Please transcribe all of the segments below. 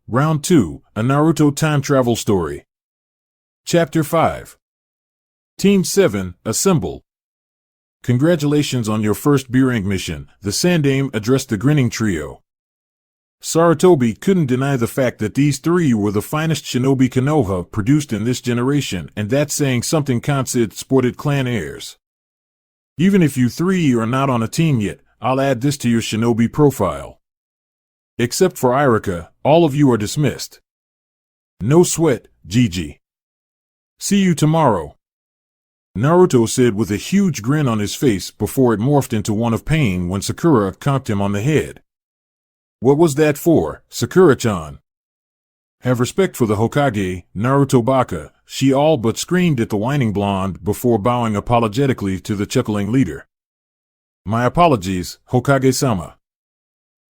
Round 2, a Naruto time travel story. Chapter 5. Team 7, assemble. Congratulations on your first B-rank mission, the Sandaime addressed the grinning trio. Sarutobi couldn't deny the fact that these three were the finest shinobi Konoha produced in this generation, and that's saying something. Kansid sported clan airs. Even if you three are not on a team yet, I'll add this to your shinobi profile. Except for Irika, all of you are dismissed. No sweat, Gigi. See you tomorrow. Naruto said with a huge grin on his face before it morphed into one of pain when Sakura conked him on the head. What was that for, Sakura-chan? Have respect for the Hokage, Naruto Baka, she all but screamed at the whining blonde before bowing apologetically to the chuckling leader. My apologies, Hokage-sama.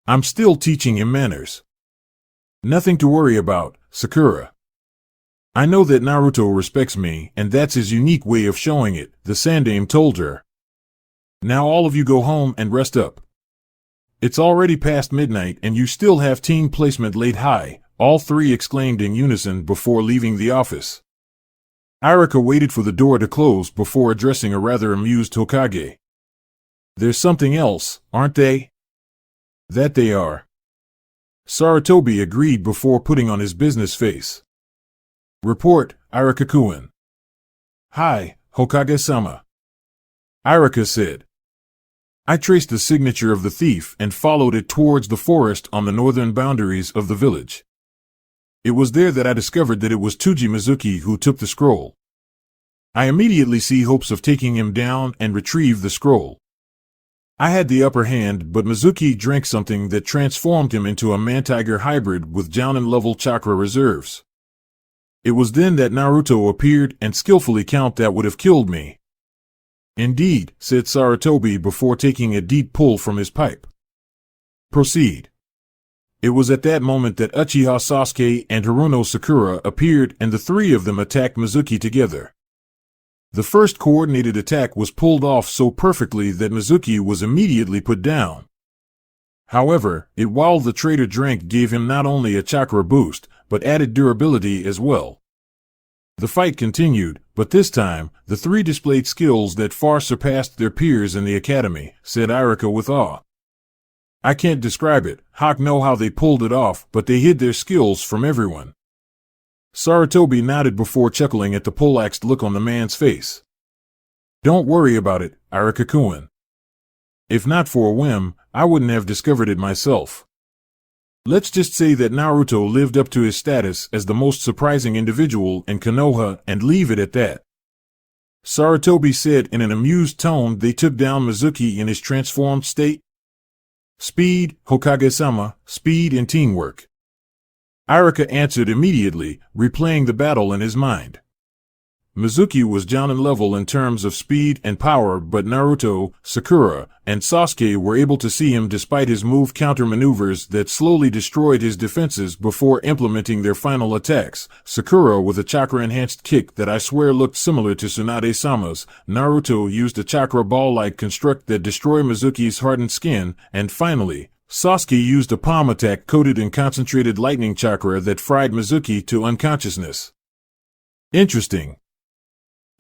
I'm still teaching him manners. Nothing to worry about, Sakura. I know that Naruto respects me, and that's his unique way of showing it, the Sandaime told her. Now all of you go home and rest up. It's already past midnight and you still have team placement laid high, all three exclaimed in unison before leaving the office. Irika waited for the door to close before addressing a rather amused Hokage. There's something else, aren't they? That they are. Sarutobi agreed before putting on his business face. Report, Irika-kun. Hi, Hokage-sama. Irika said. I traced the signature of the thief and followed it towards the forest on the northern boundaries of the village. It was there that I discovered that it was Tsuji Mizuki who took the scroll. I immediately see hopes of taking him down and retrieve the scroll. I had the upper hand, but Mizuki drank something that transformed him into a man-tiger hybrid with Jounin-level chakra reserves. It was then that Naruto appeared and skillfully countered that would have killed me. Indeed, said Sarutobi before taking a deep pull from his pipe. Proceed. It was at that moment that Uchiha Sasuke and Haruno Sakura appeared and the three of them attacked Mizuki together. The first coordinated attack was pulled off so perfectly that Mizuki was immediately put down. However, while the traitor drank gave him not only a chakra boost, but added durability as well. The fight continued, but this time, the three displayed skills that far surpassed their peers in the academy, said Irika with awe. I can't describe it, Hawk know how they pulled it off, but they hid their skills from everyone. Sarutobi nodded before chuckling at the poleaxed look on the man's face. Don't worry about it, Irika-kun. If not for a whim, I wouldn't have discovered it myself. Let's just say that Naruto lived up to his status as the most surprising individual in Konoha and leave it at that. Sarutobi said in an amused tone. They took down Mizuki in his transformed state. Speed, Hokage-sama, speed and teamwork. Irika answered immediately, replaying the battle in his mind. Mizuki was Jounin level in terms of speed and power, but Naruto, Sakura, and Sasuke were able to see him despite his move counter maneuvers that slowly destroyed his defenses before implementing their final attacks. Sakura with a chakra-enhanced kick that I swear looked similar to Tsunade-sama's. Naruto used a chakra ball-like construct that destroyed Mizuki's hardened skin, and finally, Sasuke used a palm attack coated in concentrated lightning chakra that fried Mizuki to unconsciousness. Interesting.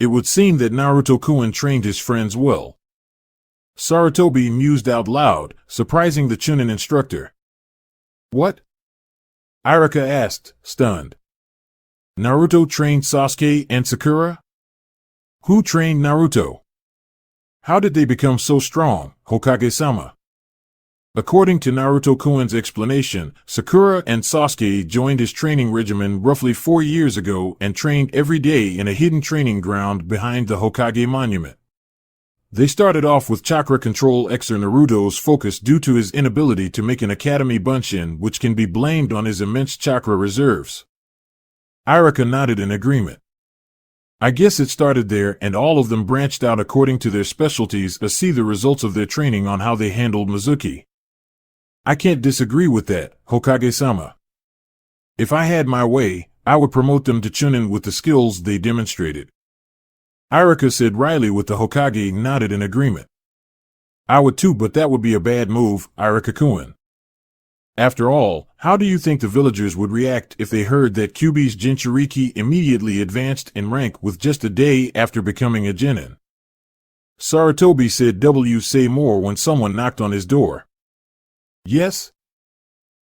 It would seem that Naruto-kun trained his friends well. Sarutobi mused out loud, surprising the Chunin instructor. What? Irika asked, stunned. Naruto trained Sasuke and Sakura? Who trained Naruto? How did they become so strong, Hokage-sama? According to Naruto-kun's explanation, Sakura and Sasuke joined his training regimen roughly 4 years ago and trained every day in a hidden training ground behind the Hokage monument. They started off with chakra control. Naruto's focus due to his inability to make an academy bunshin, which can be blamed on his immense chakra reserves. Irika nodded in agreement. I guess it started there and all of them branched out according to their specialties to see the results of their training on how they handled Mizuki. I can't disagree with that, Hokage-sama. If I had my way, I would promote them to Chunin with the skills they demonstrated. Irika said wryly with the Hokage nodded in agreement. I would too, but that would be a bad move, Irika-kun. After all, how do you think the villagers would react if they heard that Kyuubi's Jinchuriki immediately advanced in rank with just a day after becoming a genin? Sarutobi said, "Say more," when someone knocked on his door. Yes?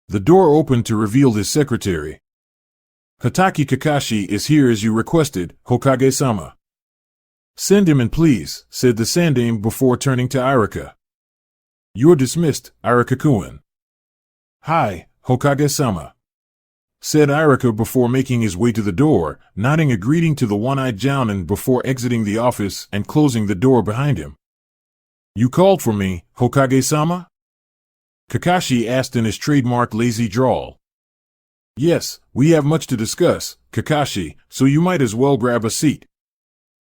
The door opened to reveal his secretary. "Hatake Kakashi is here as you requested, Hokage-sama." "Send him in, please," said the Sandaime before turning to Irika. "You're dismissed, Irika-kun." "Hi, Hokage-sama," said Irika before making his way to the door, nodding a greeting to the one-eyed Jounin before exiting the office and closing the door behind him. "You called for me, Hokage-sama?" Kakashi asked in his trademark lazy drawl. "Yes, we have much to discuss, Kakashi, so you might as well grab a seat."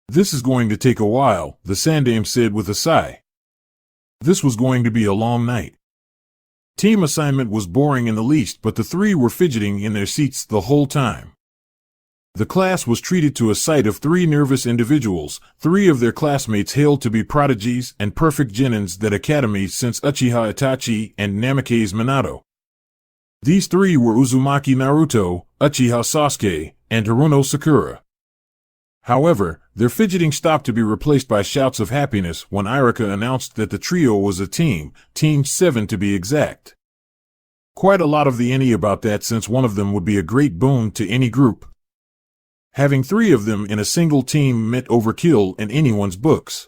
"This is going to take a while," the Sandaime said with a sigh. This was going to be a long night. Team assignment was boring in the least, but the three were fidgeting in their seats the whole time. The class was treated to a sight of three nervous individuals. Three of their classmates hailed to be prodigies and perfect genins that academy since Uchiha Itachi and Namikaze Minato. These three were Uzumaki Naruto, Uchiha Sasuke, and Haruno Sakura. However, their fidgeting stopped to be replaced by shouts of happiness when Irika announced that the trio was a team, Team 7 to be exact. Quite a lot of the any about that, since one of them would be a great boon to any group. Having three of them in a single team meant overkill in anyone's books.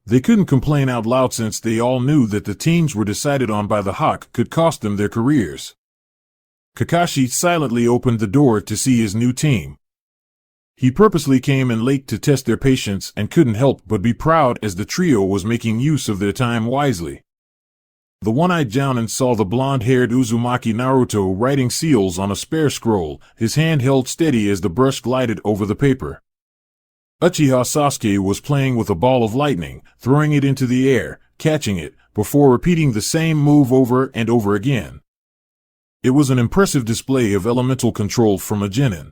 They couldn't complain out loud since they all knew that the teams were decided on by the Hawk could cost them their careers. Kakashi silently opened the door to see his new team. He purposely came in late to test their patience and couldn't help but be proud as the trio was making use of their time wisely. The one-eyed Jounin saw the blonde-haired Uzumaki Naruto writing seals on a spare scroll, his hand held steady as the brush glided over the paper. Uchiha Sasuke was playing with a ball of lightning, throwing it into the air, catching it, before repeating the same move over and over again. It was an impressive display of elemental control from a genin.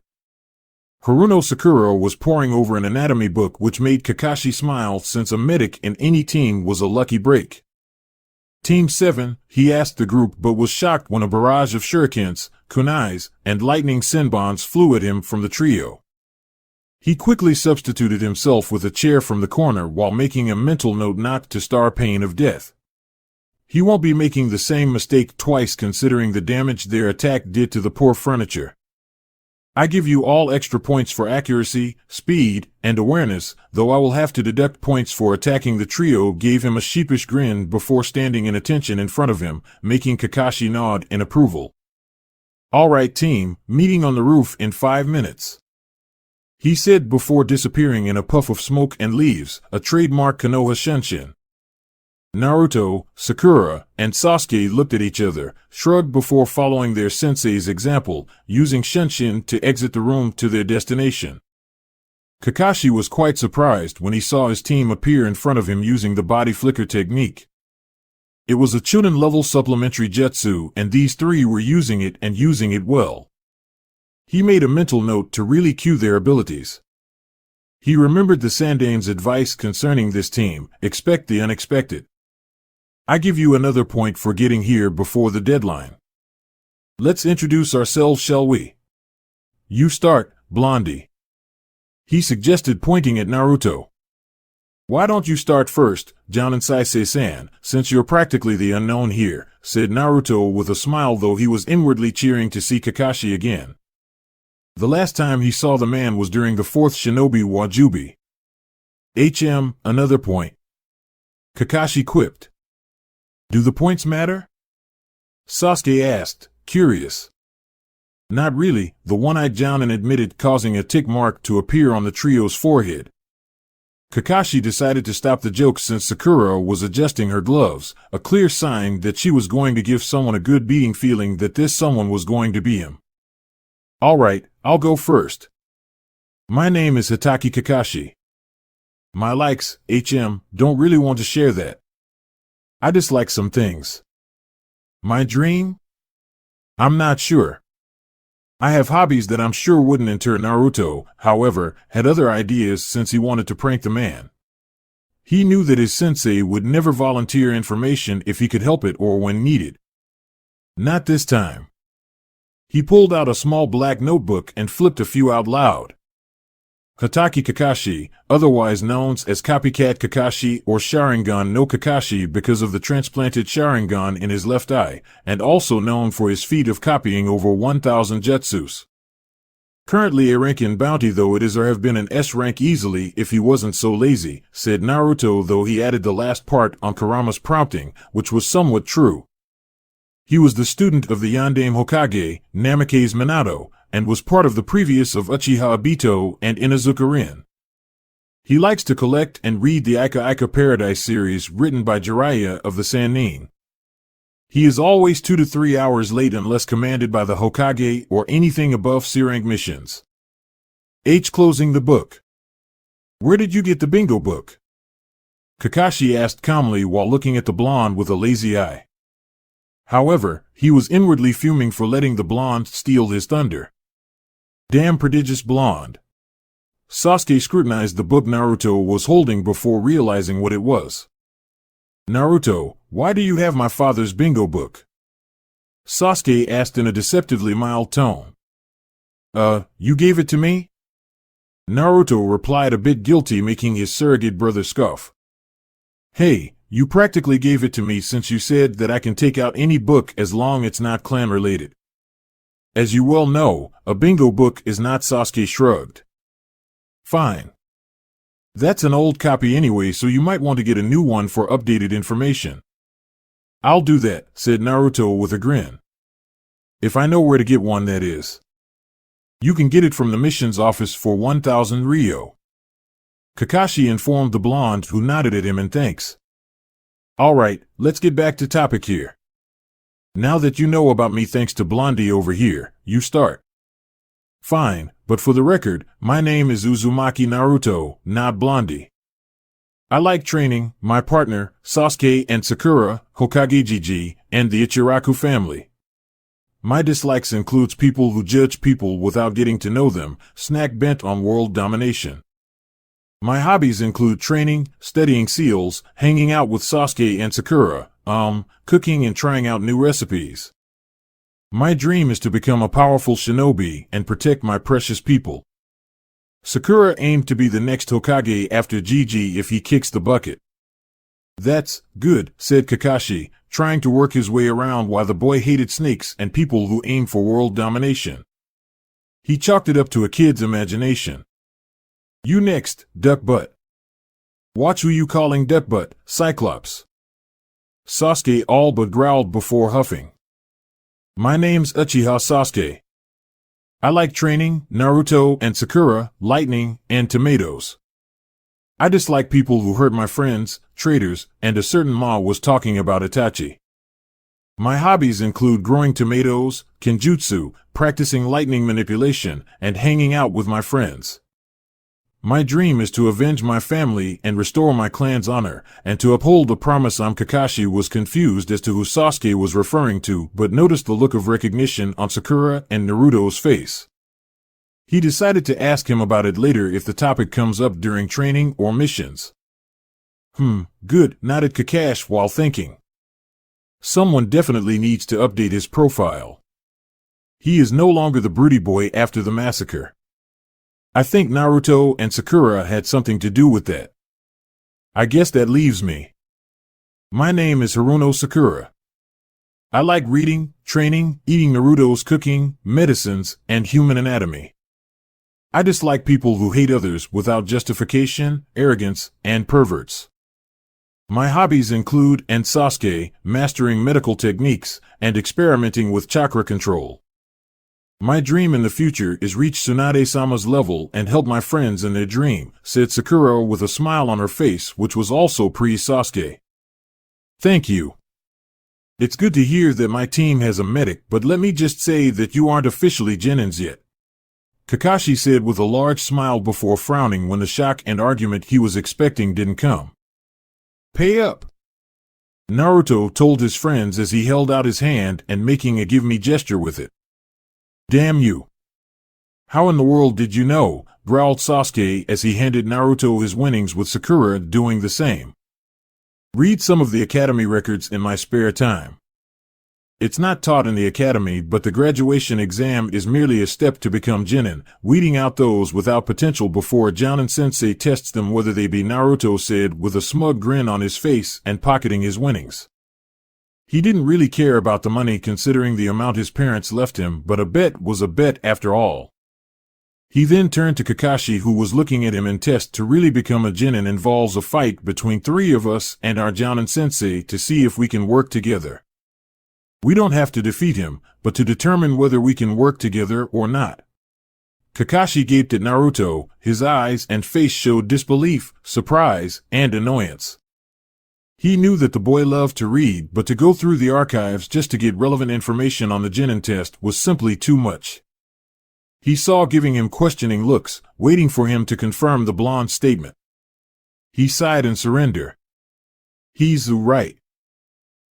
Haruno Sakura was poring over an anatomy book, which made Kakashi smile since a medic in any team was a lucky break. "Team 7, he asked the group, but was shocked when a barrage of shurikens, kunais, and lightning senbons flew at him from the trio. He quickly substituted himself with a chair from the corner while making a mental note not to star pain of death. He won't be making the same mistake twice considering the damage their attack did to the poor furniture. I give you all extra points for accuracy, speed, and awareness, though I will have to deduct points for attacking." The trio gave him a sheepish grin before standing in attention in front of him, making Kakashi nod in approval. "All right, team, meeting on the roof in 5 minutes," he said before disappearing in a puff of smoke and leaves, a trademark Konoha Shenshin. Naruto, Sakura, and Sasuke looked at each other, shrugged before following their sensei's example, using Shenshin to exit the room to their destination. Kakashi was quite surprised when he saw his team appear in front of him using the body flicker technique. It was a Chunin-level supplementary jutsu, and these three were using it and using it well. He made a mental note to really cue their abilities. He remembered the Sandaime's advice concerning this team: expect the unexpected. "I give you another point for getting here before the deadline. Let's introduce ourselves, shall we? You start, Blondie," he suggested, pointing at Naruto. "Why don't you start first, Jounin Saisei-san, since you're practically the unknown here," said Naruto with a smile, though he was inwardly cheering to see Kakashi again. The last time he saw the man was during the Fourth Shinobi War. Another point," Kakashi quipped. "Do the points matter?" Sasuke asked, curious. "Not really," the one-eyed Jounin admitted, causing a tick mark to appear on the trio's forehead. Kakashi decided to stop the joke since Sakura was adjusting her gloves, a clear sign that she was going to give someone a good beating, feeling that this someone was going to be him. "All right, I'll go first. My name is Hatake Kakashi. My likes, don't really want to share that. I dislike some things. My dream? I'm not sure. I have hobbies that I'm sure wouldn't enter." Naruto, however, had other ideas since he wanted to prank the man. He knew that his sensei would never volunteer information if he could help it or when needed. Not this time. He pulled out a small black notebook and flipped a few out loud. Hatake Kakashi, otherwise known as Copycat Kakashi or Sharingan no Kakashi because of the transplanted Sharingan in his left eye, and also known for his feat of copying over 1,000 jutsus. Currently a rank in bounty, though it is or have been an S rank easily if he wasn't so lazy, said Naruto, though he added the last part on Kurama's prompting, which was somewhat true. He was the student of the Yondaime Hokage, Namake's Minato, and was part of the previous of Uchiha Obito and Inuzuka Rin. He likes to collect and read the Ika Ika Paradise series written by Jiraiya of the Sannin. He is always 2 to 3 hours late unless commanded by the Hokage or anything above C-rank missions. H. Closing the book. Where did you get the bingo book? Kakashi asked calmly while looking at the blonde with a lazy eye. However, he was inwardly fuming for letting the blonde steal his thunder. Damn prodigious blonde. Sasuke scrutinized the book Naruto was holding before realizing what it was. Naruto, why do you have my father's bingo book? Sasuke asked in a deceptively mild tone. You gave it to me? Naruto replied, a bit guilty, making his surrogate brother scoff. Hey, you practically gave it to me since you said that I can take out any book as long it's not clan related. As you well know, a bingo book is not. Sasuke shrugged. Fine. That's an old copy anyway, so you might want to get a new one for updated information. I'll do that, said Naruto with a grin. If I know where to get one, that is. You can get it from the missions office for 1,000 Ryo. Kakashi informed the blonde, who nodded at him in thanks. Alright, let's get back to topic here. Now that you know about me thanks to Blondie over here, you start. Fine, but for the record, my name is Uzumaki Naruto, not Blondie. I like training, my partner, Sasuke and Sakura, Hokage Gigi, and the Ichiraku family. My dislikes includes people who judge people without getting to know them, snack bent on world domination. My hobbies include training, studying seals, hanging out with Sasuke and Sakura, cooking and trying out new recipes. My dream is to become a powerful shinobi and protect my precious people. Sakura aimed to be the next Hokage after Gigi if he kicks the bucket. That's good, said Kakashi, trying to work his way around why the boy hated snakes and people who aim for world domination. He chalked it up to a kid's imagination. You next, duck butt. Watch who you calling duck butt, Cyclops. Sasuke all but growled before huffing. My name's Uchiha Sasuke. I like training, Naruto and Sakura, lightning, and tomatoes. I dislike people who hurt my friends, traitors, and a certain Ma was talking about Itachi. My hobbies include growing tomatoes, kenjutsu, practicing lightning manipulation, and hanging out with my friends. My dream is to avenge my family and restore my clan's honor, and to uphold the promise. Kakashi was confused as to who Sasuke was referring to, but noticed the look of recognition on Sakura and Naruto's face. He decided to ask him about it later if the topic comes up during training or missions. Good, nodded Kakashi while thinking. Someone definitely needs to update his profile. He is no longer the broody boy after the massacre. I think Naruto and Sakura had something to do with that. I guess that leaves me. My name is Haruno Sakura. I like reading, training, eating Naruto's cooking, medicines, and human anatomy. I dislike people who hate others without justification, arrogance, and perverts. My hobbies include, and Sasuke, mastering medical techniques, and experimenting with chakra control. My dream in the future is reach Tsunade-sama's level and help my friends in their dream, said Sakura with a smile on her face, which was also pre-Sasuke. Thank you. It's good to hear that my team has a medic, but let me just say that you aren't officially Genins yet. Kakashi said with a large smile before frowning when the shock and argument he was expecting didn't come. Pay up. Naruto told his friends as he held out his hand and making a give me gesture with it. Damn you. How in the world did you know? Growled Sasuke as he handed Naruto his winnings with Sakura doing the same. Read some of the academy records in my spare time. It's not taught in the academy, but the graduation exam is merely a step to become Genin, weeding out those without potential before Jounin-sensei tests them whether they be, Naruto said with a smug grin on his face and pocketing his winnings. He didn't really care about the money considering the amount his parents left him, but a bet was a bet after all. He then turned to Kakashi, who was looking at him, and test to really become a Genin involves a fight between three of us and our Jounin-sensei to see if we can work together. We don't have to defeat him, but to determine whether we can work together or not. Kakashi gaped at Naruto. His eyes and face showed disbelief, surprise, and annoyance. He knew that the boy loved to read, but to go through the archives just to get relevant information on the Genin test was simply too much. He saw giving him questioning looks, waiting for him to confirm the blonde's statement. He sighed in surrender. He's right.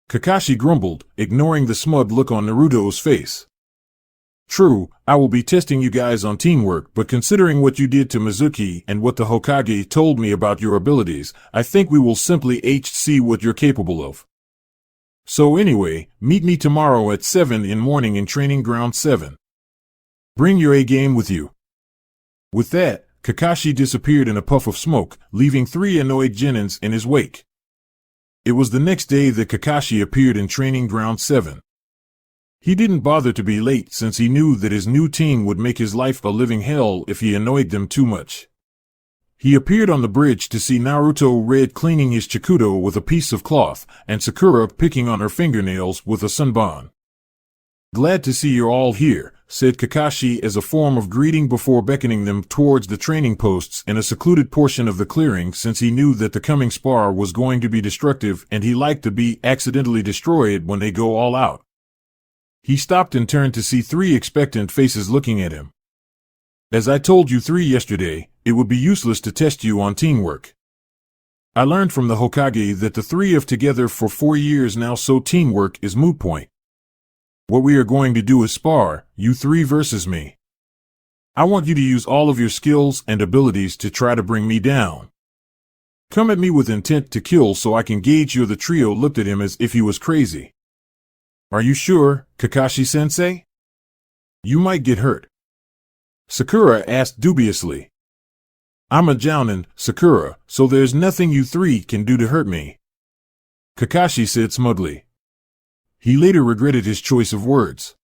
Kakashi grumbled, ignoring the smug look on Naruto's face. True, I will be testing you guys on teamwork, but considering what you did to Mizuki and what the Hokage told me about your abilities, I think we will simply see what you're capable of. So anyway, meet me tomorrow at 7 in morning in Training Ground 7. Bring your A-game with you. With that, Kakashi disappeared in a puff of smoke, leaving three annoyed Genins in his wake. It was the next day that Kakashi appeared in Training Ground 7. He didn't bother to be late since he knew that his new team would make his life a living hell if he annoyed them too much. He appeared on the bridge to see Naruto Red cleaning his Chikudo with a piece of cloth and Sakura picking on her fingernails with a sunbon. Glad to see you're all here, said Kakashi as a form of greeting before beckoning them towards the training posts in a secluded portion of the clearing, since he knew that the coming spar was going to be destructive and he liked to be accidentally destroyed when they go all out. He stopped and turned to see three expectant faces looking at him. As I told you three yesterday, it would be useless to test you on teamwork. I learned from the Hokage that the three of together for 4 years now, so teamwork is moot point. What we are going to do is spar, you three versus me. I want you to use all of your skills and abilities to try to bring me down. Come at me with intent to kill so I can gauge you. The trio looked at him as if he was crazy. Are you sure, Kakashi-sensei? You might get hurt. Sakura asked dubiously. I'm a Jounin, Sakura, so there's nothing you three can do to hurt me. Kakashi said smugly. He later regretted his choice of words.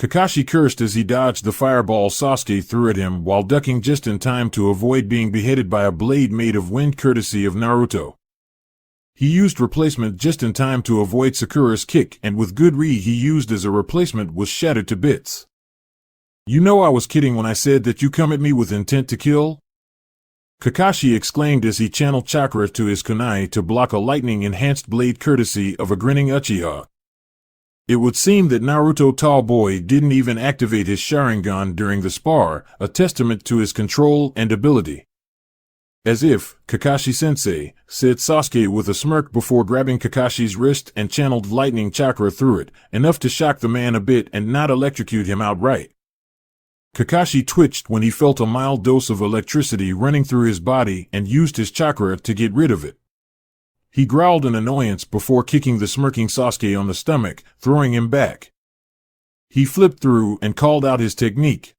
Kakashi cursed as he dodged the fireball Sasuke threw at him while ducking just in time to avoid being beheaded by a blade made of wind courtesy of Naruto. He used replacement just in time to avoid Sakura's kick, and with good read he used as a replacement was shattered to bits. You know I was kidding when I said that you come at me with intent to kill? Kakashi exclaimed as he channeled chakra to his kunai to block a lightning-enhanced blade courtesy of a grinning Uchiha. It would seem that Naruto Tall Boy didn't even activate his Sharingan during the spar, a testament to his control and ability. As if, Kakashi-sensei, said Sasuke with a smirk before grabbing Kakashi's wrist and channeled lightning chakra through it, enough to shock the man a bit and not electrocute him outright. Kakashi twitched when he felt a mild dose of electricity running through his body and used his chakra to get rid of it. He growled in annoyance before kicking the smirking Sasuke on the stomach, throwing him back. He flipped through and called out his technique.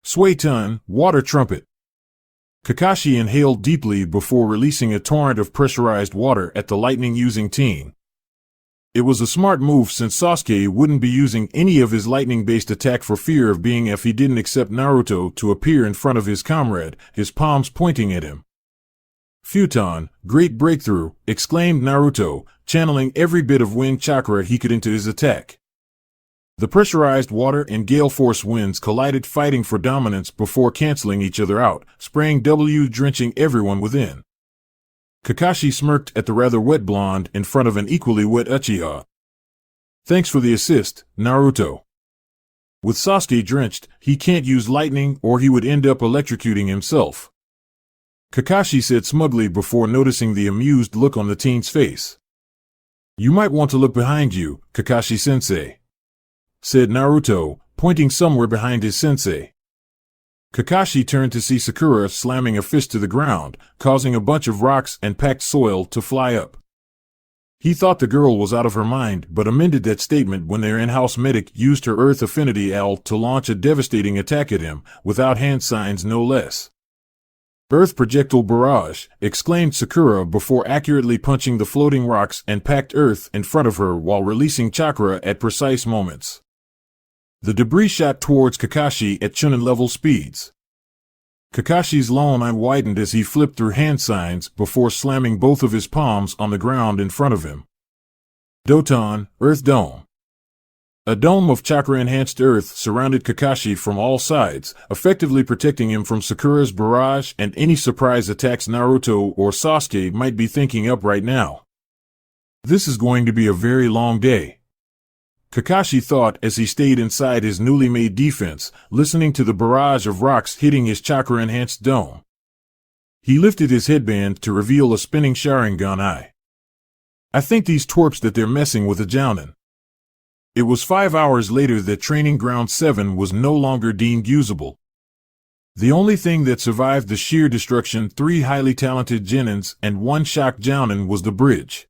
Suiton, water trumpet. Kakashi inhaled deeply before releasing a torrent of pressurized water at the lightning-using team. It was a smart move since Sasuke wouldn't be using any of his lightning-based attack for fear of being if he didn't accept Naruto to appear in front of his comrade, his palms pointing at him. Futon, great breakthrough, exclaimed Naruto, channeling every bit of wind chakra he could into his attack. The pressurized water and gale force winds collided, fighting for dominance before canceling each other out, spraying drenching everyone within. Kakashi smirked at the rather wet blonde in front of an equally wet Uchiha. Thanks for the assist, Naruto. With Sasuke drenched, he can't use lightning or he would end up electrocuting himself. Kakashi said smugly before noticing the amused look on the teen's face. You might want to look behind you, Kakashi-sensei, said Naruto, pointing somewhere behind his sensei. Kakashi turned to see Sakura slamming a fist to the ground, causing a bunch of rocks and packed soil to fly up. He thought the girl was out of her mind, but amended that statement when their in-house medic used her Earth Affinity AL to launch a devastating attack at him, without hand signs no less. "Earth projectile barrage," exclaimed Sakura before accurately punching the floating rocks and packed earth in front of her while releasing chakra at precise moments. The debris shot towards Kakashi at Chunin-level speeds. Kakashi's long eye widened as he flipped through hand signs before slamming both of his palms on the ground in front of him. Doton, Earth Dome. A dome of chakra-enhanced earth surrounded Kakashi from all sides, effectively protecting him from Sakura's barrage and any surprise attacks Naruto or Sasuke might be thinking up right now. This is going to be a very long day, Kakashi thought as he stayed inside his newly made defense, listening to the barrage of rocks hitting his chakra-enhanced dome. He lifted his headband to reveal a spinning Sharingan eye. "I think these twerps that they're messing with a Jounin." It was 5 hours later that Training Ground 7 was no longer deemed usable. The only thing that survived the sheer destruction 3 highly talented Genins and 1 shock Jounin was the bridge.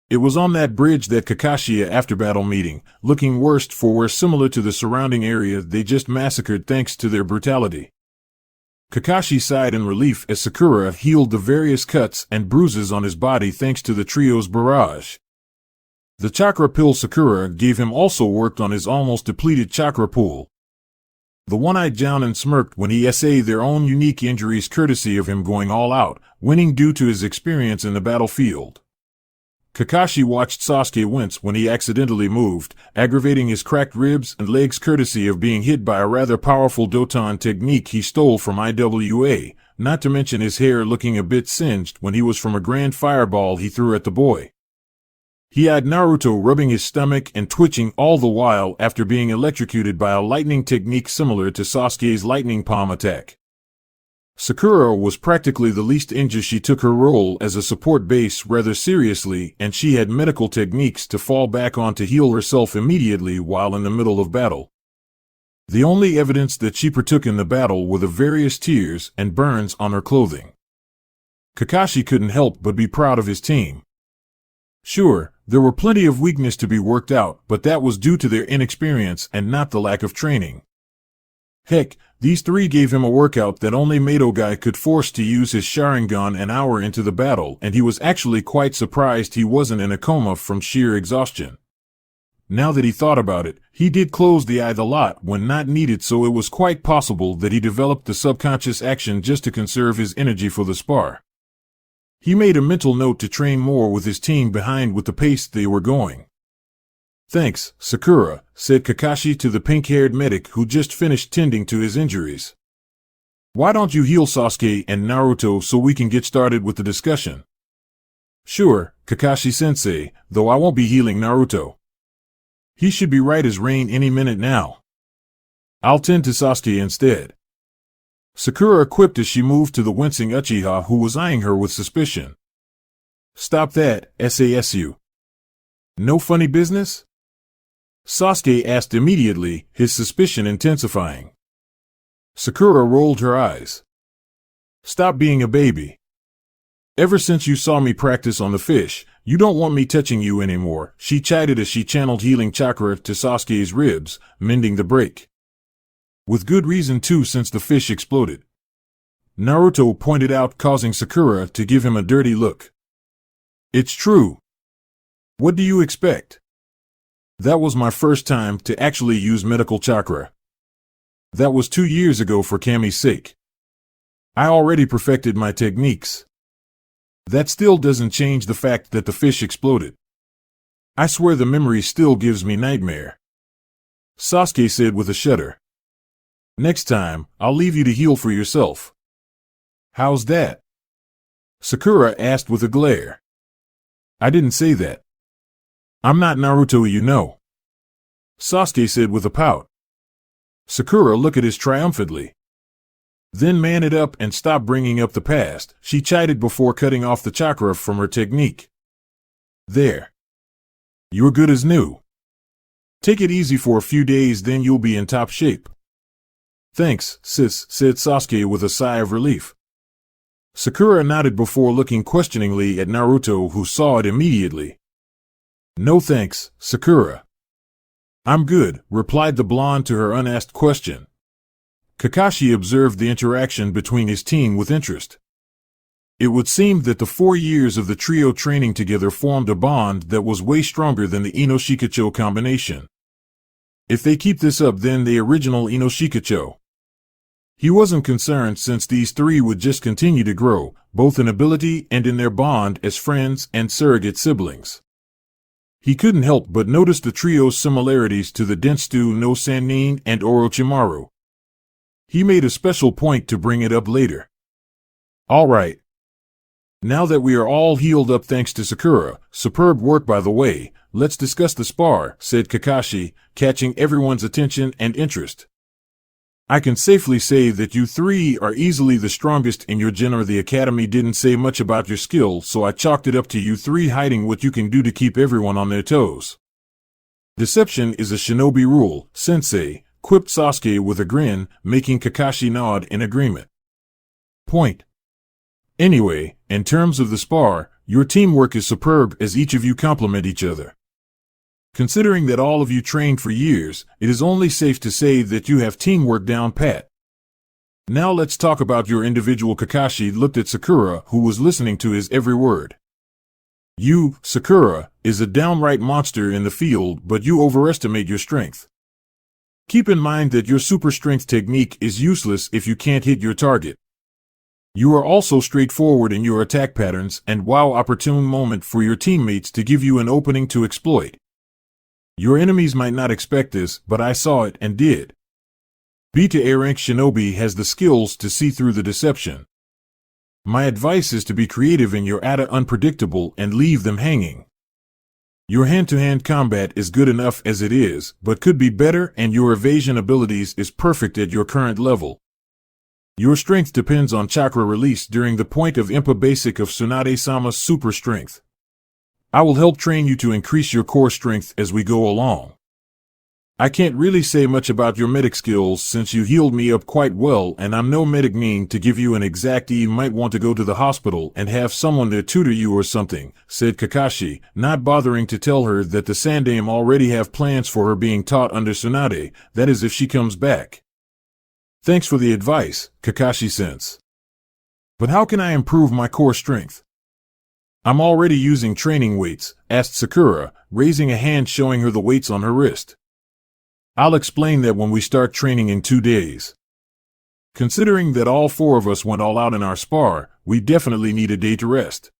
It was on that bridge that Kakashi after battle meeting, looking worst for wear similar to the surrounding area they just massacred thanks to their brutality. Kakashi sighed in relief as Sakura healed the various cuts and bruises on his body thanks to the trio's barrage. The chakra pill Sakura gave him also worked on his almost depleted chakra pool. The one-eyed Jounin smirked when he essayed their own unique injuries courtesy of him going all out, winning due to his experience in the battlefield. Kakashi watched Sasuke wince when he accidentally moved, aggravating his cracked ribs and legs courtesy of being hit by a rather powerful Doton technique he stole from IWA, not to mention his hair looking a bit singed when he was from a grand fireball he threw at the boy. He eyed Naruto rubbing his stomach and twitching all the while after being electrocuted by a lightning technique similar to Sasuke's lightning palm attack. Sakura was practically the least injured. She took her role as a support base rather seriously, and she had medical techniques to fall back on to heal herself immediately while in the middle of battle. The only evidence that she partook in the battle were the various tears and burns on her clothing. Kakashi couldn't help but be proud of his team. Sure, there were plenty of weakness to be worked out, but that was due to their inexperience and not the lack of training. Heck, these 3 gave him a workout that only Madogai could force to use his Sharingan an hour into the battle, and he was actually quite surprised he wasn't in a coma from sheer exhaustion. Now that he thought about it, he did close the eye a lot when not needed, so it was quite possible that he developed the subconscious action just to conserve his energy for the spar. He made a mental note to train more with his team behind with the pace they were going. "Thanks, Sakura," said Kakashi to the pink-haired medic who just finished tending to his injuries. "Why don't you heal Sasuke and Naruto so we can get started with the discussion?" "Sure, Kakashi-sensei, though I won't be healing Naruto. He should be right as rain any minute now. I'll tend to Sasuke instead," Sakura quipped as she moved to the wincing Uchiha who was eyeing her with suspicion. "Stop that, SASU. No funny business?" Sasuke asked immediately, his suspicion intensifying. Sakura rolled her eyes. "Stop being a baby. Ever since you saw me practice on the fish, you don't want me touching you anymore," she chided as she channeled healing chakra to Sasuke's ribs, mending the break. With good reason too, since the fish exploded, Naruto pointed out, causing Sakura to give him a dirty look. "It's true. What do you expect? That was my first time to actually use medical chakra. That was 2 years ago for Kami's sake. I already perfected my techniques. That still doesn't change the fact that the fish exploded. I swear the memory still gives me nightmare," Sasuke said with a shudder. "Next time, I'll leave you to heal for yourself." "How's that?" Sakura asked with a glare. "I didn't say that. I'm not Naruto, you know," Sasuke said with a pout. Sakura looked at his triumphantly. "Then man it up and stop bringing up the past," she chided before cutting off the chakra from her technique. "There. You're good as new. Take it easy for a few days, then you'll be in top shape." "Thanks, sis," said Sasuke with a sigh of relief. Sakura nodded before looking questioningly at Naruto, who saw it immediately. No thanks, Sakura. I'm good, replied the blonde to her unasked question. Kakashi observed the interaction between his team with interest. It would seem that the 4 years of the trio training together formed a bond that was way stronger than the Ino-Shikacho combination. If they keep this up, then the original Ino-Shikacho. He wasn't concerned, since these three would just continue to grow, both in ability and in their bond as friends and surrogate siblings. He couldn't help but notice the trio's similarities to the Densetsu no Sannin and Orochimaru. He made a special point to bring it up later. All right. Now that we are all healed up thanks to Sakura, superb work by the way, let's discuss the spar, said Kakashi, catching everyone's attention and interest. I can safely say that you three are easily the strongest in your gen. The academy didn't say much about your skill, so I chalked it up to you three hiding what you can do to keep everyone on their toes. Deception is a shinobi rule, sensei, quipped Sasuke with a grin, making Kakashi nod in agreement. Point. Anyway, in terms of the spar, your teamwork is superb as each of you complement each other. Considering that all of you trained for years, it is only safe to say that you have teamwork down pat. Now let's talk about your individual. Kakashi looked at Sakura, who was listening to his every word. You, Sakura, is a downright monster in the field, but you overestimate your strength. Keep in mind that your super strength technique is useless if you can't hit your target. You are also straightforward in your attack patterns and wow, opportune moment for your teammates to give you an opening to exploit. Your enemies might not expect this, but I saw it and did. B to A rank shinobi has the skills to see through the deception. My advice is to be creative in your ata unpredictable and leave them hanging. Your hand-to-hand combat is good enough as it is, but could be better, and your evasion abilities is perfect at your current level. Your strength depends on chakra release during the point of Impa basic of Tsunade-sama's super strength. I will help train you to increase your core strength as we go along. I can't really say much about your medic skills since you healed me up quite well, and I'm no medic mean to give you an exact. You might want to go to the hospital and have someone to tutor you or something, said Kakashi, not bothering to tell her that the Sandaime already have plans for her being taught under Tsunade, that is if she comes back. Thanks for the advice, Kakashi-sense. But how can I improve my core strength? I'm already using training weights, asked Sakura, raising a hand showing her the weights on her wrist. I'll explain that when we start training in 2 days. Considering that all 4 of us went all out in our spar, we definitely need a day to rest.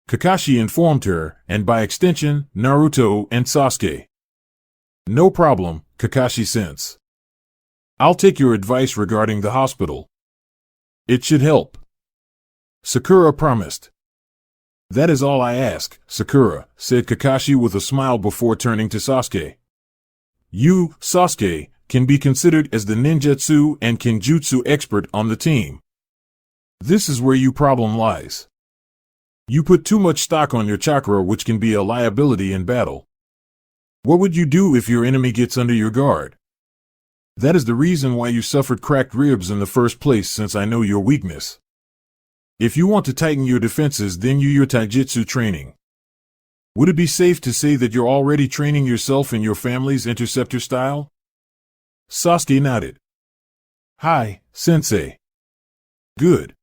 Kakashi informed her, and by extension, Naruto and Sasuke. No problem, Kakashi-sense. I'll take your advice regarding the hospital. It should help. Sakura promised. That is all I ask, Sakura, said Kakashi with a smile before turning to Sasuke. You, Sasuke, can be considered as the ninjutsu and kenjutsu expert on the team. This is where your problem lies. You put too much stock on your chakra, which can be a liability in battle. What would you do if your enemy gets under your guard? That is the reason why you suffered cracked ribs in the first place, since I know your weakness. If you want to tighten your defenses, then use your taijutsu training. Would it be safe to say that you're already training yourself in your family's interceptor style? Sasuke nodded. Hi, sensei. Good.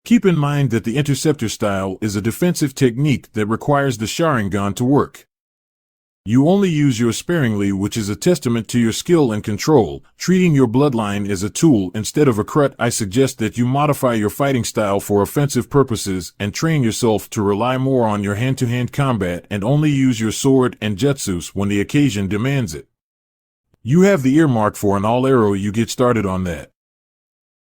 Keep in mind that the interceptor style is a defensive technique that requires the Sharingan to work. You only use yours sparingly, which is a testament to your skill and control, treating your bloodline as a tool instead of a crutch. I suggest that you modify your fighting style for offensive purposes and train yourself to rely more on your hand-to-hand combat and only use your sword and jutsus when the occasion demands it. You have the earmark for an all-arrow. You get started on that.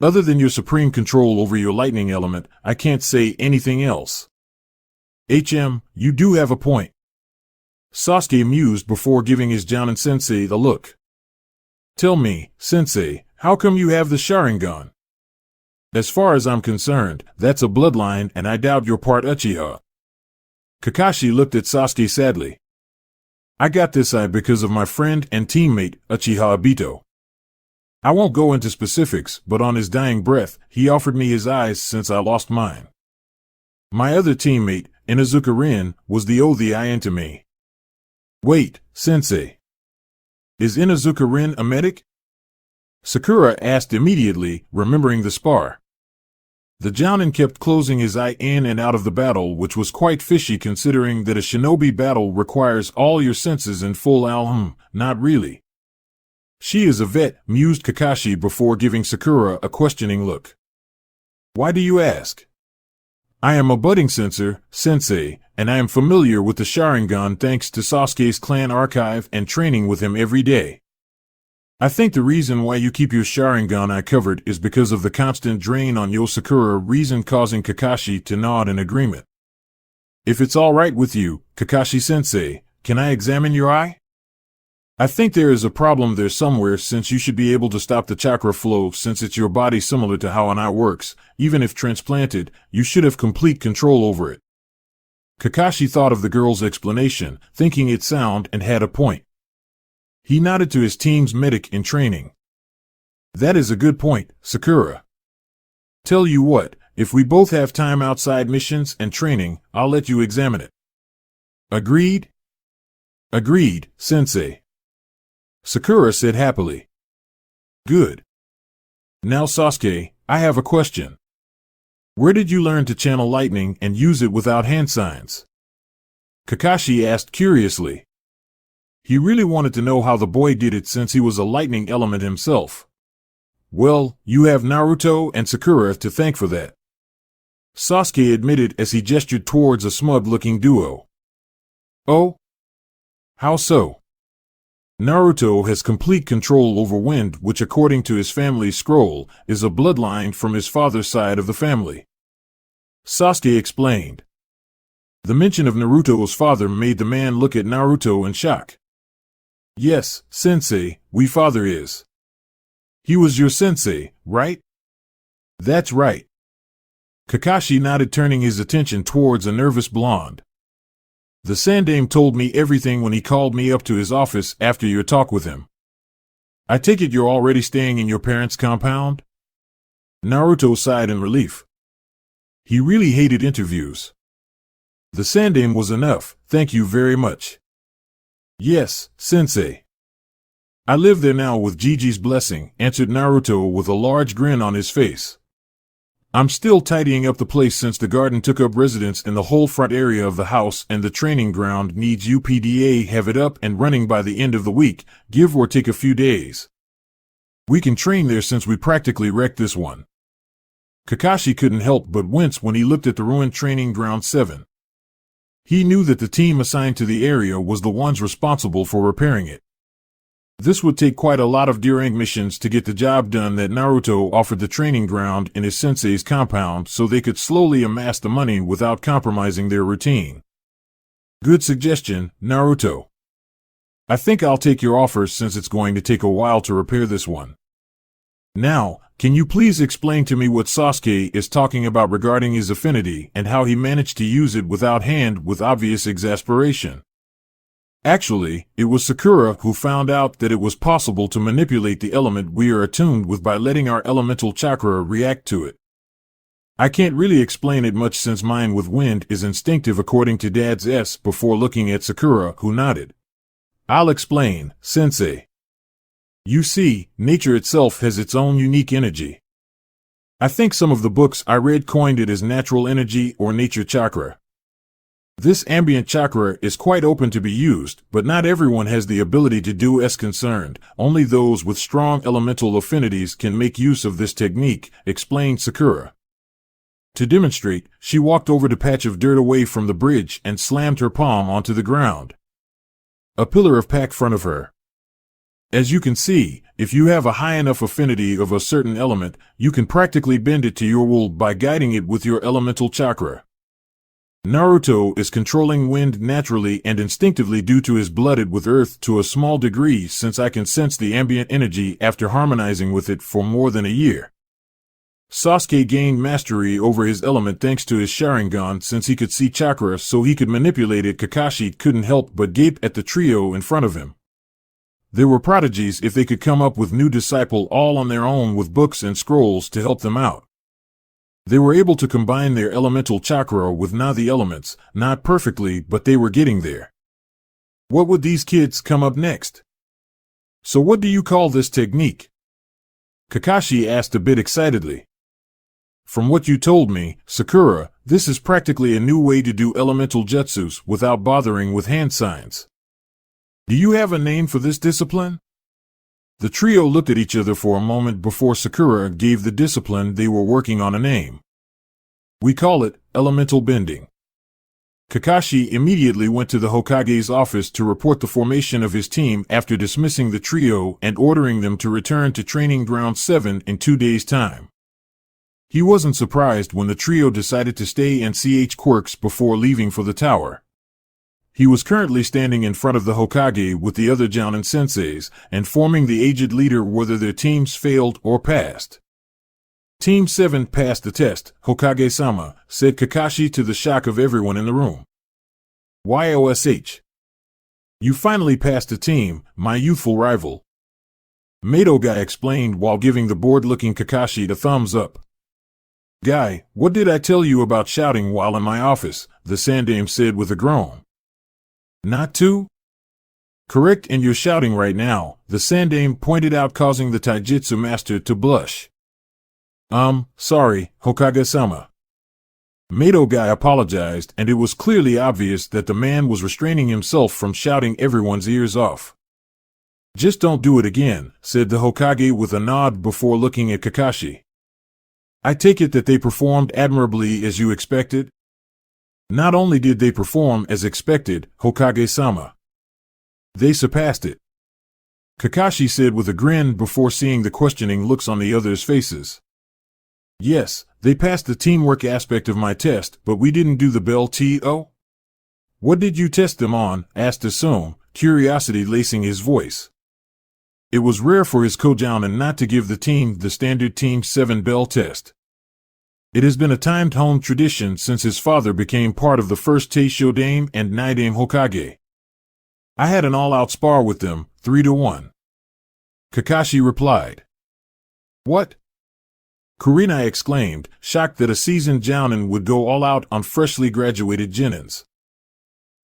Other than your supreme control over your lightning element, I can't say anything else. You do have a point. Sasuke mused before giving his Jounin sensei a look. Tell me, sensei, how come you have the Sharingan? As far as I'm concerned, that's a bloodline, and I doubt you're part Uchiha. Kakashi looked at Sasuke sadly. I got this because of my friend and teammate, Uchiha Obito. I won't go into specifics, but on his dying breath, he offered me his eyes since I lost mine. My other teammate, Inazuka Rin, was the eye to me. Wait, sensei. Is Inazuka Rin a medic? Sakura asked immediately, remembering the spar. The Jounin kept closing his eye in and out of the battle, which was quite fishy considering that a shinobi battle requires all your senses in full not really. She is a vet, mused Kakashi before giving Sakura a questioning look. Why do you ask? I am a budding sensor, sensei, and I am familiar with the Sharingan thanks to Sasuke's clan archive and training with him every day. I think the reason why you keep your Sharingan eye covered is because of the constant drain on your Sakura, reason causing Kakashi to nod in agreement. If it's all right with you, Kakashi-sensei, can I examine your eye? I think there is a problem there somewhere since you should be able to stop the chakra flow since it's your body similar to how an eye works. Even if transplanted, you should have complete control over it. Kakashi thought of the girl's explanation, thinking it sound and had a point. He nodded to his team's medic in training. That is a good point, Sakura. Tell you what, if we both have time outside missions and training, I'll let you examine it. Agreed? Agreed, sensei. Sakura said happily. Good. Now Sasuke, I have a question. Where did you learn to channel lightning and use it without hand signs? Kakashi asked curiously. He really wanted to know how the boy did it since he was a lightning element himself. Well, you have Naruto and Sakura to thank for that. Sasuke admitted as he gestured towards a smug-looking duo. Oh? How so? Naruto has complete control over wind, which according to his family's scroll, is a bloodline from his father's side of the family. Sasuke explained. The mention of Naruto's father made the man look at Naruto in shock. Yes, sensei, we father is. He was your sensei, right? That's right. Kakashi nodded, turning his attention towards a nervous blonde. The Sandame told me everything when he called me up to his office after your talk with him. I take it you're already staying in your parents' compound? Naruto sighed in relief. He really hated interviews. The Sandame was enough, thank you very much. Yes, sensei. I live there now with Gigi's blessing, answered Naruto with a large grin on his face. I'm still tidying up the place since the garden took up residence in the whole front area of the house and the training ground needs UPDA have it up and running by the end of the week, give or take a few days. We can train there since we practically wrecked this one. Kakashi couldn't help but wince when he looked at the ruined training ground 7. He knew that the team assigned to the area was the ones responsible for repairing it. This would take quite a lot of D-rank missions to get the job done that Naruto offered the training ground in his sensei's compound so they could slowly amass the money without compromising their routine. Good suggestion, Naruto. I think I'll take your offer since it's going to take a while to repair this one. Now, can you please explain to me what Sasuke is talking about regarding his affinity and how he managed to use it without hand with obvious exasperation? Actually, it was Sakura who found out that it was possible to manipulate the element we are attuned with by letting our elemental chakra react to it. I can't really explain it much since mine with wind is instinctive according to Dad's S before looking at Sakura, who nodded. I'll explain, sensei. You see, nature itself has its own unique energy. I think some of the books I read coined it as natural energy or nature chakra. This ambient chakra is quite open to be used, but not everyone has the ability to do as concerned. Only those with strong elemental affinities can make use of this technique, explained Sakura. To demonstrate, she walked over the patch of dirt away from the bridge and slammed her palm onto the ground. A pillar of pack front of her. As you can see, if you have a high enough affinity of a certain element, you can practically bend it to your will by guiding it with your elemental chakra. Naruto is controlling wind naturally and instinctively due to his blooded with earth to a small degree since I can sense the ambient energy after harmonizing with it for more than a year. Sasuke gained mastery over his element thanks to his Sharingan since he could see chakra so he could manipulate it. Kakashi couldn't help but gape at the trio in front of him. They were prodigies if they could come up with new disciple all on their own with books and scrolls to help them out. They were able to combine their elemental chakra with the elements, not perfectly, but they were getting there. What would these kids come up next? So what do you call this technique? Kakashi asked a bit excitedly. From what you told me, Sakura, this is practically a new way to do elemental jutsus without bothering with hand signs. Do you have a name for this discipline? The trio looked at each other for a moment before Sakura gave the discipline they were working on a name. We call it elemental bending. Kakashi immediately went to the Hokage's office to report the formation of his team after dismissing the trio and ordering them to return to Training Ground 7 in 2 days' time. He wasn't surprised when the trio decided to stay and CH Quirks before leaving for the tower. He was currently standing in front of the Hokage with the other Jounin senseis, informing the aged leader whether their teams failed or passed. Team 7 passed the test, Hokage-sama, said Kakashi to the shock of everyone in the room. YOSH. You finally passed the team, my youthful rival. Madoga explained while giving the bored-looking Kakashi the thumbs up. Guy, what did I tell you about shouting while in my office? The Sandame said with a groan. Not to? Correct, and you're shouting right now, the Sandame pointed out, causing the Taijutsu master to blush. Sorry, Hokage-sama. Madoga apologized, and it was clearly obvious that the man was restraining himself from shouting everyone's ears off. Just don't do it again, said the Hokage with a nod before looking at Kakashi. I take it that they performed admirably as you expected? Not only did they perform as expected, Hokage-sama. They surpassed it. Kakashi said with a grin before seeing the questioning looks on the others' faces. Yes, they passed the teamwork aspect of my test, but we didn't do the bell to. What did you test them on? Asked Asum, curiosity lacing his voice. It was rare for his Kojounin not to give the team the standard Team 7 bell test. It has been a time-honed tradition since his father became part of the first Teisho-dame and Naidame Hokage. I had an all-out spar with them, 3-1. Kakashi replied. What? Kurenai exclaimed, shocked that a seasoned Jounin would go all out on freshly graduated Genins.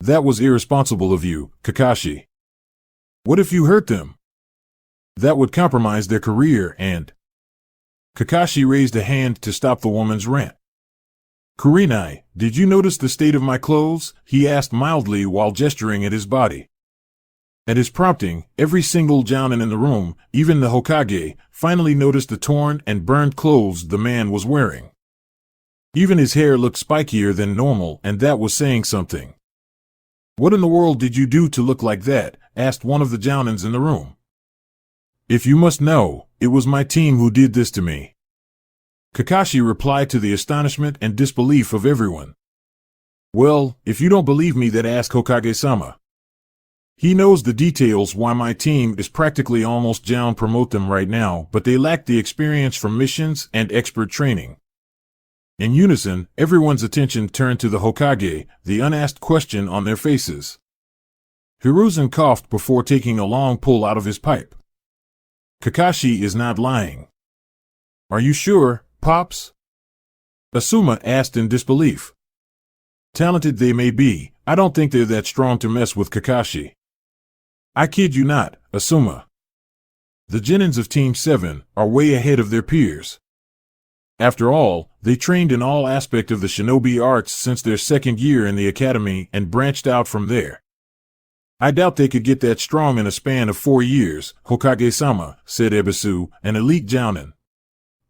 That was irresponsible of you, Kakashi. What if you hurt them? That would compromise their career and... Kakashi raised a hand to stop the woman's rant. Kurenai, did you notice the state of my clothes? He asked mildly while gesturing at his body. At his prompting, every single Jounin in the room, even the Hokage, finally noticed the torn and burned clothes the man was wearing. Even his hair looked spikier than normal, and that was saying something. What in the world did you do to look like that? Asked one of the Jounins in the room. If you must know, it was my team who did this to me. Kakashi replied to the astonishment and disbelief of everyone. Well, if you don't believe me, then ask Hokage-sama. He knows the details why my team is practically almost Joun promote them right now, but they lack the experience from missions and expert training. In unison, everyone's attention turned to the Hokage, the unasked question on their faces. Hiruzen coughed before taking a long pull out of his pipe. Kakashi is not lying. Are you sure, Pops? Asuma asked in disbelief. Talented they may be, I don't think they're that strong to mess with Kakashi. I kid you not, Asuma. The Genins of Team 7 are way ahead of their peers. After all, they trained in all aspects of the shinobi arts since their second year in the academy and branched out from there. I doubt they could get that strong in a span of 4 years, Hokage-sama, said Ebisu, an elite Jounin.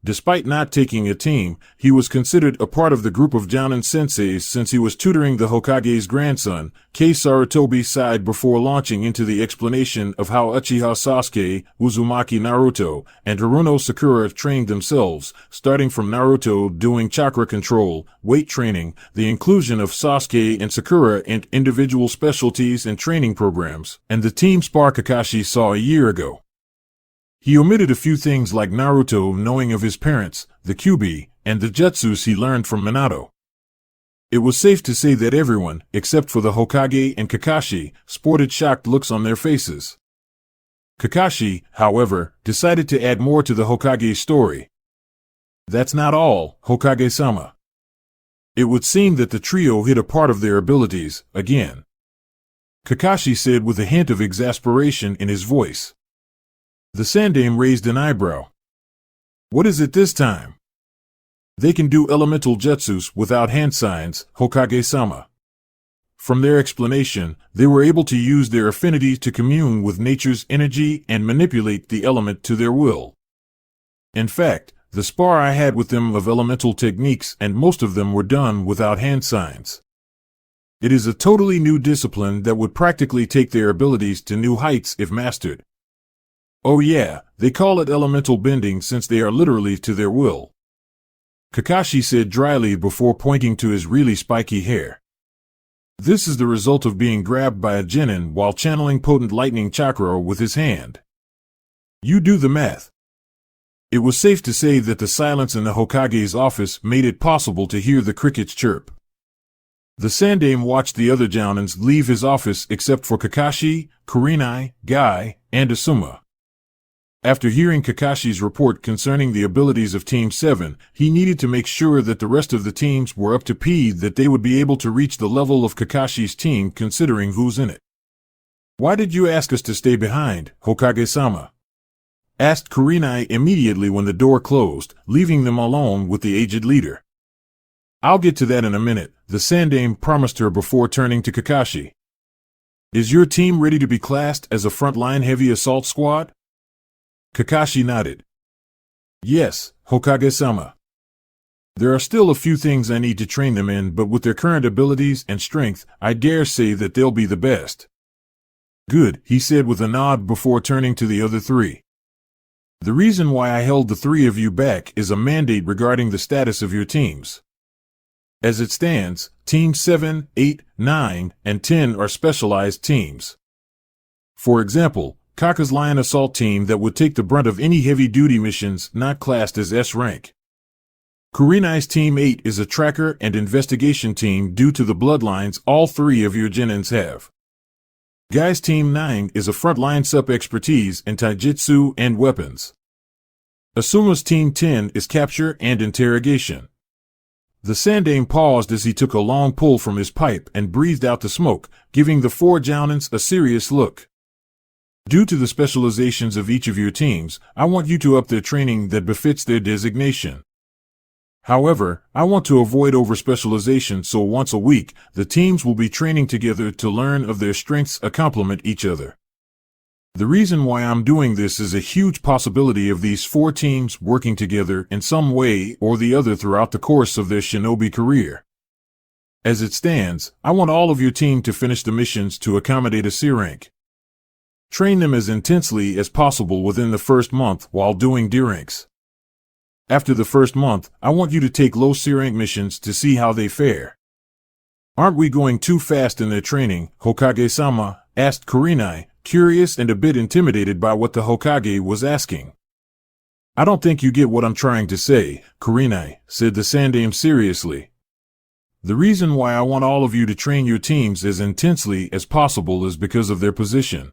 Despite not taking a team, he was considered a part of the group of Jounin senseis since he was tutoring the Hokage's grandson. Kei Sarutobi sighed before launching into the explanation of how Uchiha Sasuke, Uzumaki Naruto, and Haruno Sakura trained themselves, starting from Naruto doing chakra control, weight training, the inclusion of Sasuke and Sakura in individual specialties and training programs, and the team spar Kakashi saw a year ago. He omitted a few things like Naruto knowing of his parents, the Kyuubi, and the jutsus he learned from Minato. It was safe to say that everyone, except for the Hokage and Kakashi, sported shocked looks on their faces. Kakashi, however, decided to add more to the Hokage's story. That's not all, Hokage-sama. It would seem that the trio hid a part of their abilities, again. Kakashi said with a hint of exasperation in his voice. The Sandaime raised an eyebrow. What is it this time? They can do elemental jutsus without hand signs, Hokage-sama. From their explanation, they were able to use their affinity to commune with nature's energy and manipulate the element to their will. In fact, the spar I had with them of elemental techniques, and most of them were done without hand signs. It is a totally new discipline that would practically take their abilities to new heights if mastered. Oh yeah, they call it elemental bending since they are literally to their will. Kakashi said dryly before pointing to his really spiky hair. This is the result of being grabbed by a genin while channeling potent lightning chakra with his hand. You do the math. It was safe to say that the silence in the Hokage's office made it possible to hear the crickets chirp. The Sandaime watched the other jounins leave his office except for Kakashi, Kurenai, Guy, and Asuma. After hearing Kakashi's report concerning the abilities of Team 7, he needed to make sure that the rest of the teams were up to speed, that they would be able to reach the level of Kakashi's team considering who's in it. Why did you ask us to stay behind, Hokage-sama? Asked Kurenai immediately when the door closed, leaving them alone with the aged leader. I'll get to that in a minute, the Sandaime promised her before turning to Kakashi. Is your team ready to be classed as a frontline heavy assault squad? Kakashi nodded. Yes, Hokage-sama. There are still a few things I need to train them in, but with their current abilities and strength, I dare say that they'll be the best. Good, he said with a nod before turning to the other three. The reason why I held the three of you back is a mandate regarding the status of your teams. As it stands, Teams 7, 8, 9, and 10 are specialized teams. For example, Kaka's Lion Assault team that would take the brunt of any heavy-duty missions not classed as S rank. Kurenai's Team 8 is a tracker and investigation team due to the bloodlines all three of your genins have. Guy's Team 9 is a frontline sub-expertise in taijutsu and weapons. Asuma's Team 10 is capture and interrogation. The Sandaime paused as he took a long pull from his pipe and breathed out the smoke, giving the four jounins a serious look. Due to the specializations of each of your teams, I want you to up their training that befits their designation. However, I want to avoid over-specialization, so once a week, the teams will be training together to learn of their strengths complement each other. The reason why I'm doing this is a huge possibility of these four teams working together in some way or the other throughout the course of their shinobi career. As it stands, I want all of your team to finish the missions to accommodate a C rank. Train them as intensely as possible within the first month while doing D ranks. After the first month, I want you to take low C rank missions to see how they fare. Aren't we going too fast in their training, Hokage-sama? Asked Kurenai, curious and a bit intimidated by what the Hokage was asking. I don't think you get what I'm trying to say, Kurenai, said the Sandaime seriously. The reason why I want all of you to train your teams as intensely as possible is because of their position.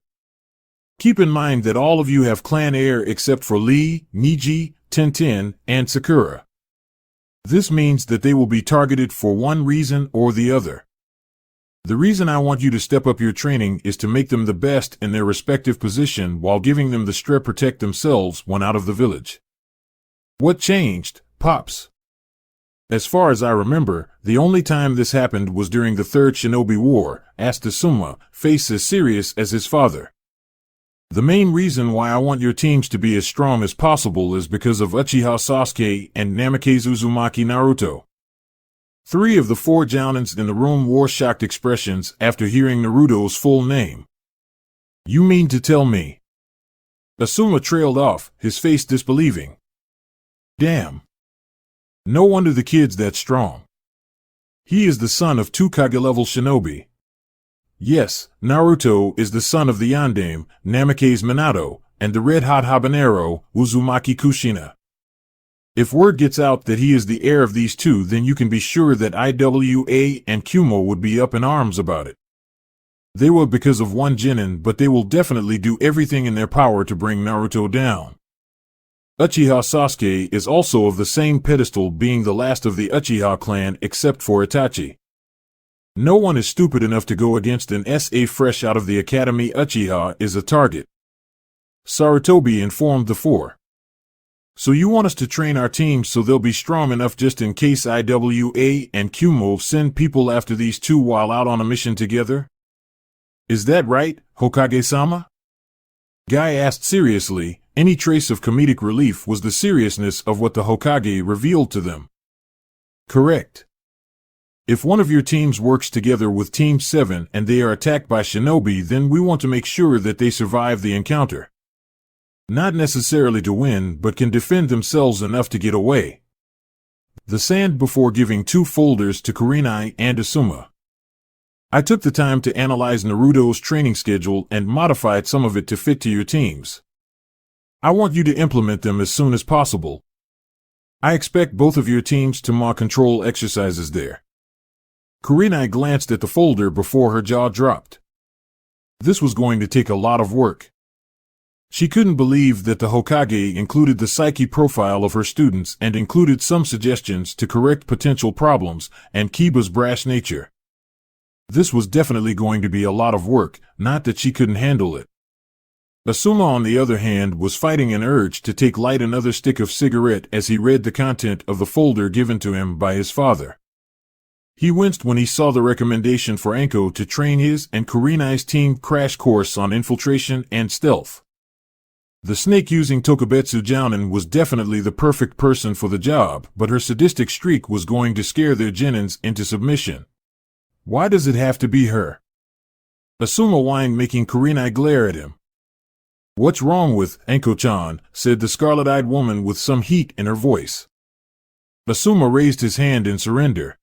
Keep in mind that all of you have clan heir except for Lee, Niji, Tenten, and Sakura. This means that they will be targeted for one reason or the other. The reason I want you to step up your training is to make them the best in their respective position while giving them the strength to protect themselves when out of the village. What changed, Pops? As far as I remember, the only time this happened was during the Third Shinobi War, asked Asuma, face as serious as his father. The main reason why I want your teams to be as strong as possible is because of Uchiha Sasuke and Namikaze Uzumaki Naruto. Three of the four jounins in the room wore shocked expressions after hearing Naruto's full name. You mean to tell me? Asuma trailed off, his face disbelieving. Damn. No wonder the kid's that strong. He is the son of two Kage-level shinobi. Yes, Naruto is the son of the Yondaime, Namikaze Minato, and the red-hot habanero, Uzumaki Kushina. If word gets out that he is the heir of these two, then you can be sure that IWA and Kumo would be up in arms about it. They were because of one genin, but they will definitely do everything in their power to bring Naruto down. Uchiha Sasuke is also of the same pedestal, being the last of the Uchiha clan except for Itachi. No one is stupid enough to go against an SA fresh out of the academy. Uchiha is a target. Sarutobi informed the four. So you want us to train our teams so they'll be strong enough just in case Iwa and Kumo send people after these two while out on a mission together? Is that right, Hokage-sama? Guy asked seriously. Any trace of comedic relief was the seriousness of what the Hokage revealed to them. Correct. If one of your teams works together with Team 7 and they are attacked by shinobi, then we want to make sure that they survive the encounter. Not necessarily to win, but can defend themselves enough to get away. The sand before giving 2 folders to Kurenai and Asuma. I took the time to analyze Naruto's training schedule and modified some of it to fit to your teams. I want you to implement them as soon as possible. I expect both of your teams to ma control exercises there. Kurenai glanced at the folder before her jaw dropped. This was going to take a lot of work. She couldn't believe that the Hokage included the psyche profile of her students and included some suggestions to correct potential problems and Kiba's brash nature. This was definitely going to be a lot of work, not that she couldn't handle it. Asuma, on the other hand, was fighting an urge to light another stick of cigarette as he read the content of the folder given to him by his father. He winced when he saw the recommendation for Anko to train his and Kurenai's team crash course on infiltration and stealth. The snake-using Tokubetsu Jounin was definitely the perfect person for the job, but her sadistic streak was going to scare their genins into submission. Why does it have to be her? Asuma whined, making Kurenai glare at him. What's wrong with Anko-chan? Said the scarlet-eyed woman with some heat in her voice. Asuma raised his hand in surrender.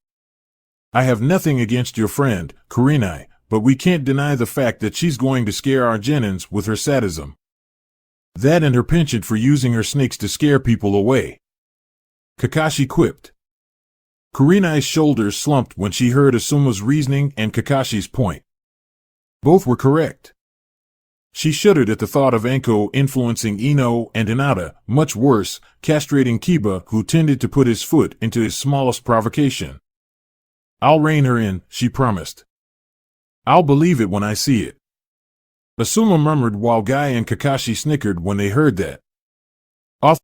I have nothing against your friend, Kurenai, but we can't deny the fact that she's going to scare our genins with her sadism. That and her penchant for using her snakes to scare people away. Kakashi quipped. Kurenai's shoulders slumped when she heard Asuma's reasoning and Kakashi's point. Both were correct. She shuddered at the thought of Anko influencing Ino and Hinata, much worse, castrating Kiba, who tended to put his foot into his smallest provocation. I'll rein her in, she promised. I'll believe it when I see it. Asuma murmured while Guy and Kakashi snickered when they heard that. Off